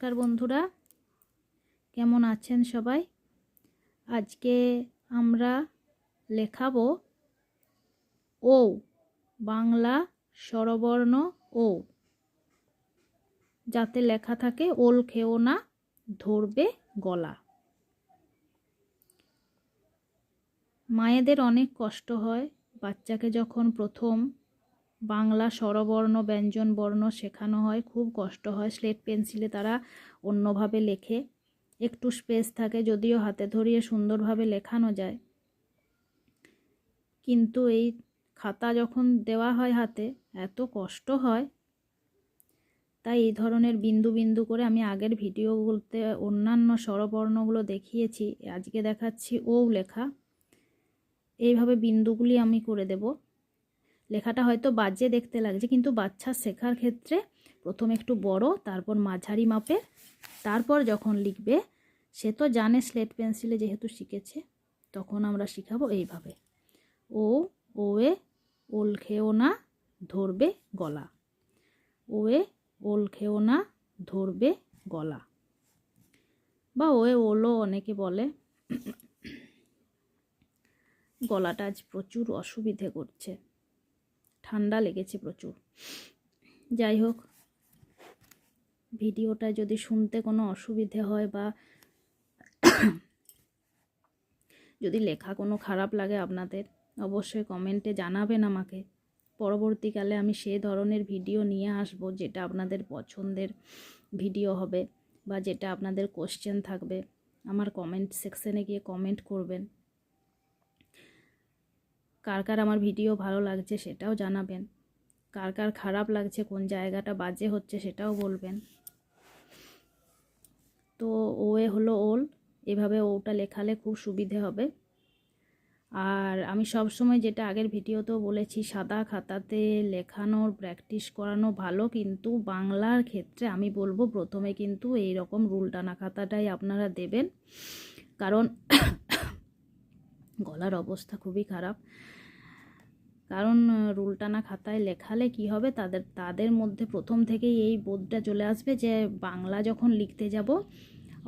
নমস্কার বন্ধুরা, কেমন আছেন সবাই? আজকে আমরা লেখাবো ও, বাংলা স্বরবর্ণ ও, যাতে লেখা থাকে ওল খেও না ধরবে গলা। মায়েদের অনেক কষ্ট হয় বাচ্চাকে যখন প্রথম বাংলা স্বরবর্ণ ব্যঞ্জন বর্ণ শেখানো হয়, খুব কষ্ট হয়। স্লেট পেন্সিলে তারা অন্যভাবে লেখে, একটু স্পেস থাকে, যদিও হাতে ধরিয়ে সুন্দরভাবে লেখানো যায়, কিন্তু এই খাতা যখন দেওয়া হয় হাতে এত কষ্ট হয়। তাই এই ধরনের বিন্দু বিন্দু করে আমি আগের ভিডিওগুলোতে অন্যান্য স্বরবর্ণগুলো দেখিয়েছি, আজকে দেখাচ্ছি ও লেখা। এইভাবে বিন্দুগুলি আমি করে দেব। লেখাটা হয়তো বাজে দেখতে লাগছে, কিন্তু বাচ্চা শেখার ক্ষেত্রে প্রথম একটু বড়, তারপর মাঝারি মাপের, তারপর যখন লিখবে সে তো জানে স্লেট পেন্সিলে যেহেতু শিখেছে, তখন আমরা শিখাবো এইভাবে ও, ওয়ে ওল খেও না ধরবে গলা, ওয়ে ওল খেও না ধরবে গলা, বা ওয়ে ওলও অনেকে বলে। গলাটা আজ প্রচুর অসুবিধে করছে, ঠান্ডা লেগেছে প্রচুর। যাই হোক, ভিডিওটা যদি শুনতে কোনো অসুবিধে হয় বা যদি লেখা কোনো খারাপ লাগে আপনাদের, অবশ্যই কমেন্টে জানাবেন আমাকে। পরবর্তীকালে আমি সেই ধরনের ভিডিও নিয়ে আসব যেটা আপনাদের পছন্দের ভিডিও হবে, বা যেটা আপনাদের কোশ্চেন থাকবে। আমার কমেন্ট সেকশনে গিয়ে কমেন্ট করবেন। কার কার আমার ভিডিও ভালো লাগছে সেটাও জানাবেন, কার কার খারাপ লাগছে, কোন জায়গাটা বাজে হচ্ছে সেটাও বলবেন। তো ওয়ে হলো ওল, এভাবে ওটা লেখালে খুব সুবিধে হবে। আর আমি সব সময় যেটা আগের ভিডিওতেও বলেছি, সাদা খাতাতে লেখানোর প্র্যাকটিস করানো ভালো, কিন্তু বাংলার ক্ষেত্রে আমি বলবো প্রথমে কিন্তু এই রকম রুল টানা খাতাটাই আপনারা দেবেন, কারণ গলার অবস্থা খুবই খারাপ। কারণ রুল টানা খাতায় লেখালে কি হবে, তাদের মধ্যে প্রথম থেকেই এই বোধটা চলে আসবে যে বাংলা যখন লিখতে যাব,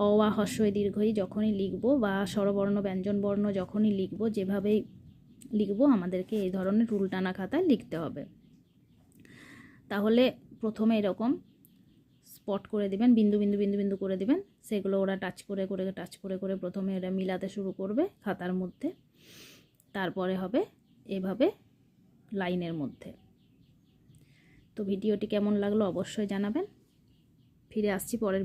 অ আ হ্রস্বই দীর্ঘই যখনই লিখব, বা স্বরবর্ণ ব্যঞ্জন বর্ণ যখনই লিখব, যেভাবেই লিখব আমাদেরকে এই ধরনের রুল টানা খাতায় লিখতে হবে। তাহলে প্রথমে এরকম স্পট করে দিবেন, বিন্দু বিন্দু বিন্দু বিন্দু করে দিবেন, সেগুলো ওরা টাচ করে করে প্রথমে ওরা মিলাতে শুরু করবে খাতার মধ্যে, তারপরে হবে এভাবে লাইনের মধ্যে। তো ভিডিওটি কেমন লাগলো অবশ্যই জানাবেন। ফিরে আসছি পরের ভিডিও।